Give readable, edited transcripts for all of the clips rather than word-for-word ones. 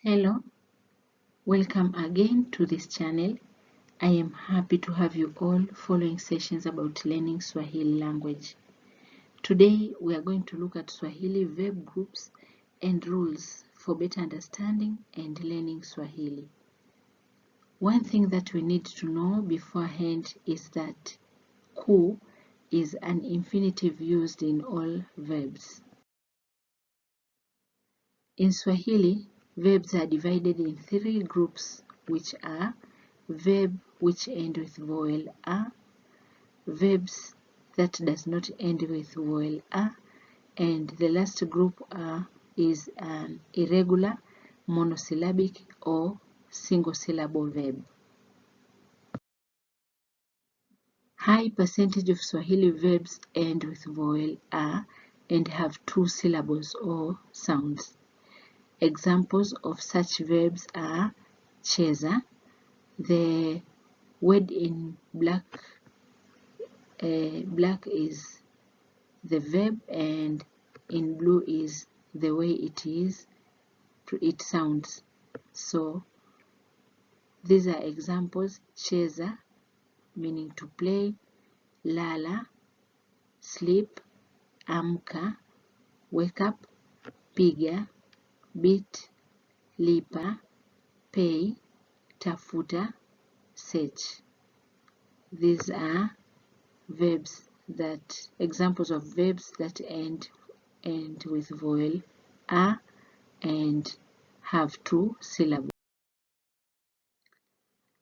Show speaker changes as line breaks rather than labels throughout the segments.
Hello, welcome again to this channel. I am happy to have you all following sessions about learning Swahili language. Today we are going to look at Swahili verb groups and rules for better understanding and learning Swahili. One thing that we need to know beforehand is that ku is an infinitive used in all verbs. In Swahili, verbs are divided in three groups, which are verb which end with vowel a, verbs that does not end with vowel a, and the last group is an irregular, monosyllabic or single syllable verb. High percentage of Swahili verbs end with vowel a and have two syllables or sounds. Examples of such verbs are cheza. The word in black is the verb, and in blue is the way it sounds. So these are examples: cheza, meaning to play; lala, sleep; amka, wake up; piga, beat; lipa, pay; tafuta, search. These are examples of verbs that end with vowel a and have two syllables.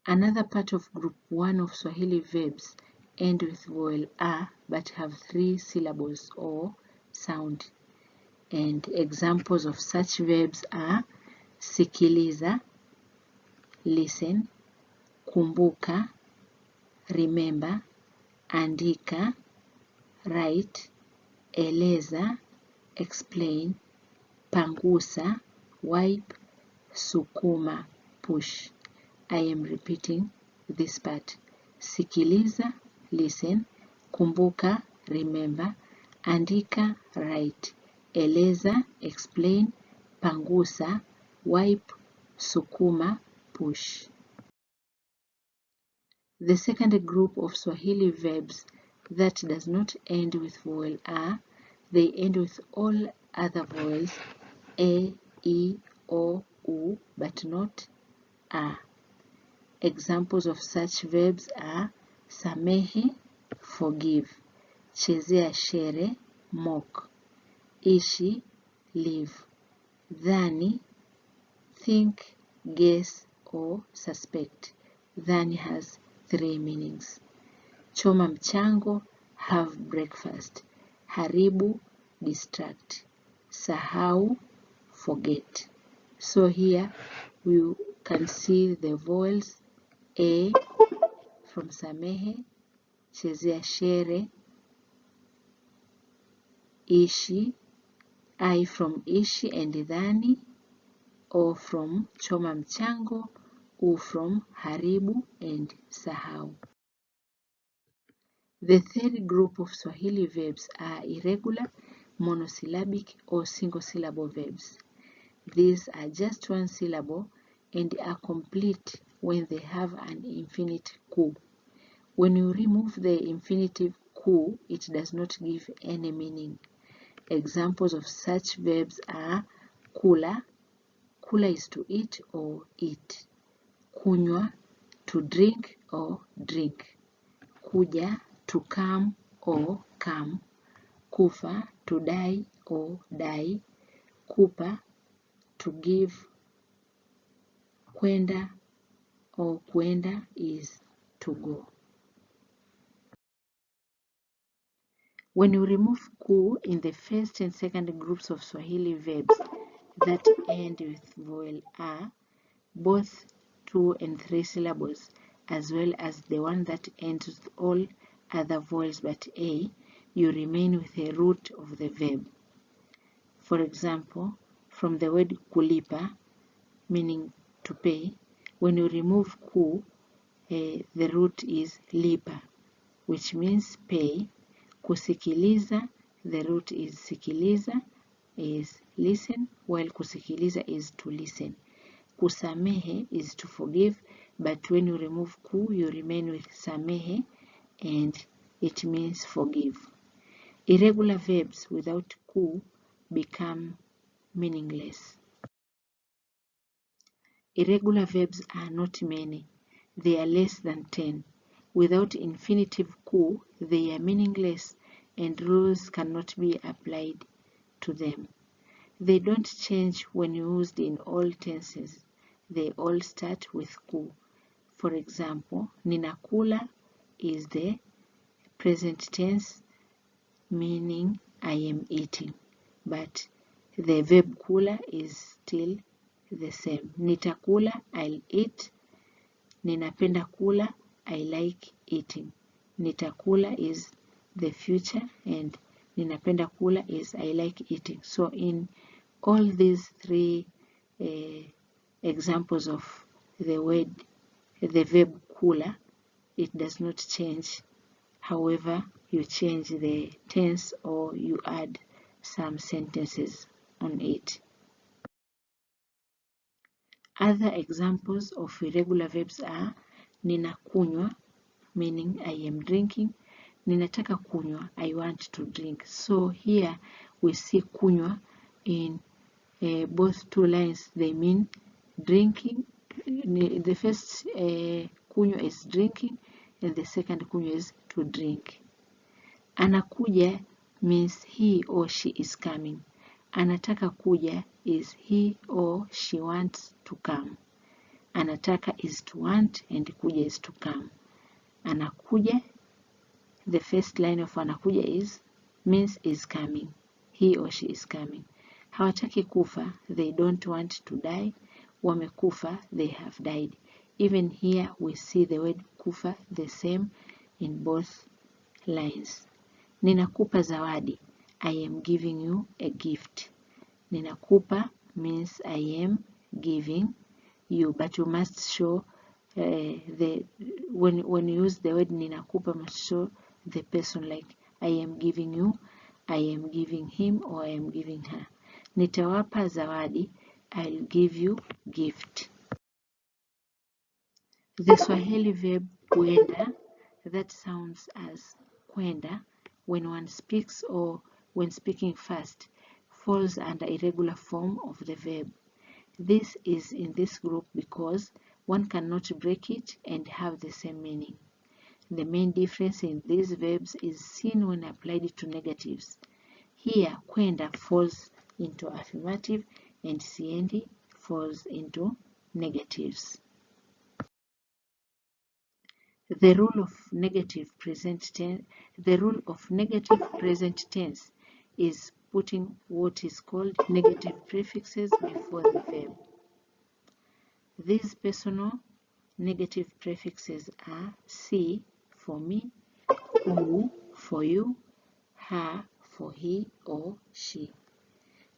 Another part of group 1 of Swahili verbs end with vowel a but have three syllables or sound. And examples of such verbs are sikiliza, listen; kumbuka, remember; andika, write; eleza, explain; pangusa, wipe; sukuma, push. I am repeating this part: sikiliza, listen; kumbuka, remember; andika, write; eleza, explain; pangusa, wipe; sukuma, push. The second group of Swahili verbs that does not end with vowel a, they end with all other vowels a, e, o, u, but not a. Examples of such verbs are samehe, forgive; chezea shere, mock; ishi, live; dhani, think, guess or suspect. Dhani has three meanings. Choma mchango, have breakfast; haribu, distract; sahau, forget. So here you can see the vowels a from samehe, chezea shere; ishi, I from ishi and dhani; o from choma mchango; u from haribu and sahau. The third group of Swahili verbs are irregular, monosyllabic or single syllable verbs. These are just one syllable and are complete when they have an infinite ku. When you remove the infinitive ku, it does not give any meaning. Examples of such verbs are kula. Kula is to eat or eat; kunywa, to drink or drink; kuja, to come or come; kufa, to die or die; kupa, to give; kwenda or kwenda is to go. When you remove ku in the first and second groups of Swahili verbs that end with vowel a, both 2 and 3 syllables, as well as the one that ends with all other vowels but a, you remain with the root of the verb. For example, from the word kulipa, meaning to pay, when you remove ku, the root is lipa, which means pay. Kusikiliza, the root is sikiliza, is listen, while kusikiliza is to listen. Kusamehe is to forgive, but when you remove ku, you remain with samehe, and it means forgive. Irregular verbs without ku become meaningless. Irregular verbs are not many. They are less than 10. Without infinitive ku, they are meaningless and rules cannot be applied to them. They don't change when used in all tenses. They all start with ku. For example, ninakula is the present tense meaning I am eating, but the verb kula is still the same. Nitakula, I'll eat. Ninapenda kula, I like eating. Nitakula is the future and ninapenda kula is I like eating. So in all these three examples of the verb kula, it does not change. However, you change the tense or you add some sentences on it. Other examples of irregular verbs are ninakunywa, meaning I am drinking. Ninataka kunywa, I want to drink. So here we see kunywa in both two lines. They mean drinking. The first kunywa is drinking and the second kunywa is to drink. Anakuja means he or she is coming. Anataka kuja is he or she wants to come. Anataka is to want and kuja is to come. Anakuja, the first line of anakuja means is coming. He or she is coming. Hawataki kufa, they don't want to die. Wamekufa, they have died. Even here we see the word kufa the same in both lines. Ninakupa zawadi. I am giving you a gift. Ninakupa means I am giving you, but you must show when you use the word ninakupa, must show the person, like I am giving you, I am giving him, or I am giving her. Nitawapa zawadi. I'll give you gift. The Swahili verb kwenda, that sounds as kwenda when one speaks or when speaking fast, falls under irregular form of the verb. This is in this group because one cannot break it and have the same meaning. The main difference in these verbs is seen when applied to negatives. Here, kwenda falls into affirmative and siendi falls into negatives. The rule of negative present tense is putting what is called negative prefixes before the verb. These personal negative prefixes are si for me, u for you, ha for he or she,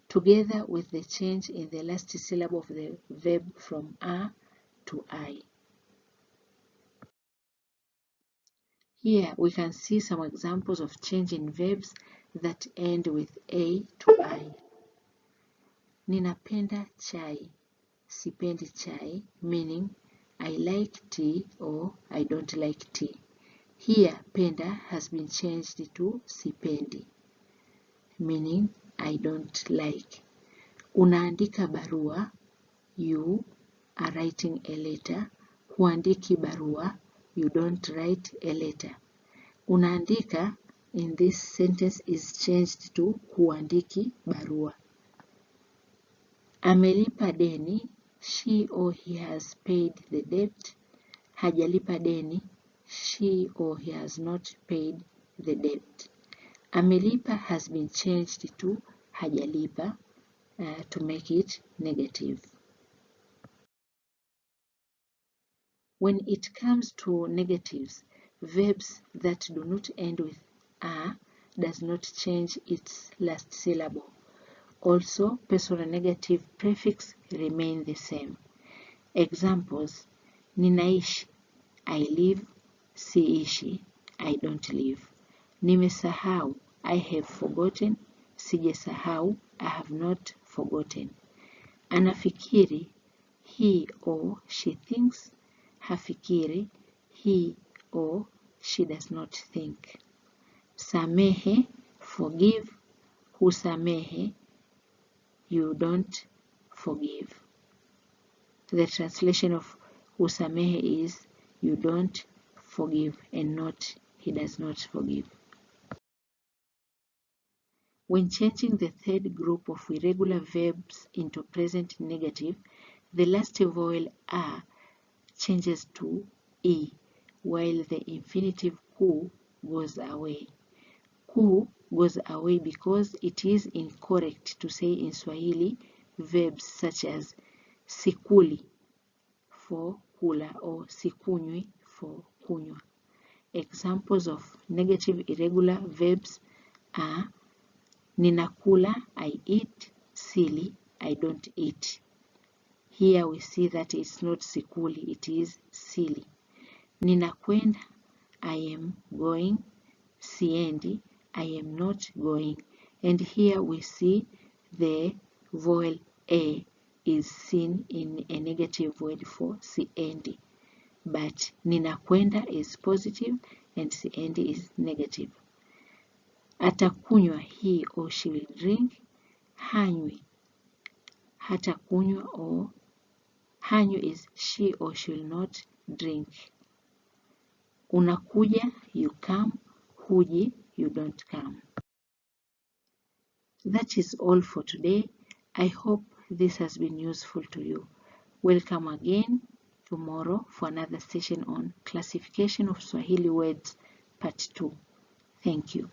together with the change in the last syllable of the verb from a to I. Here we can see some examples of change in verbs that end with a to I. Ninapenda chai, sipendi chai, meaning I like tea or I don't like tea. Here penda has been changed to sipendi, meaning I don't like. Unaandika barua, you are writing a letter. Huandiki barua, you don't write a letter. Unaandika in this sentence is changed to huandiki barua. Amelipa deni, she or he has paid the debt. Hajalipa deni, she or he has not paid the debt. Amelipa has been changed to hajalipa to make it negative. When it comes to negatives, verbs that do not end with a does not change its last syllable. Also, personal negative prefix remain the same. Examples: ninaishi, I live. Siishi, I don't live. Nimesahau, I have forgotten. Sijasahau, I have not forgotten. Anafikiri, he or she thinks. Hafikiri, he or she does not think. Samehe, forgive. Husamehe, you don't forgive. The translation of husamehe is you don't forgive and not he does not forgive. When changing the third group of irregular verbs into present negative, the last vowel a changes to e, while the infinitive ku goes away. Ku goes away because it is incorrect to say in Swahili verbs such as sikuli for kula or sikunywi for kunywa. Examples of negative irregular verbs are ninakula, I eat, sili, I don't eat. Here we see that it's not sikuli, it is sili. Ninakwenda, I am going, siendi, I am not going. And here we see the vowel a is seen in a negative word for siendi. But ninakwenda is positive and siendi is negative. Atakunywa, he or she will drink. Hanywi, hatakunywa or hanywi is she or she will not drink. Unakuja, you come. Huji, you don't come. That is all for today. I hope this has been useful to you. Welcome again tomorrow for another session on classification of Swahili words part 2. Thank you.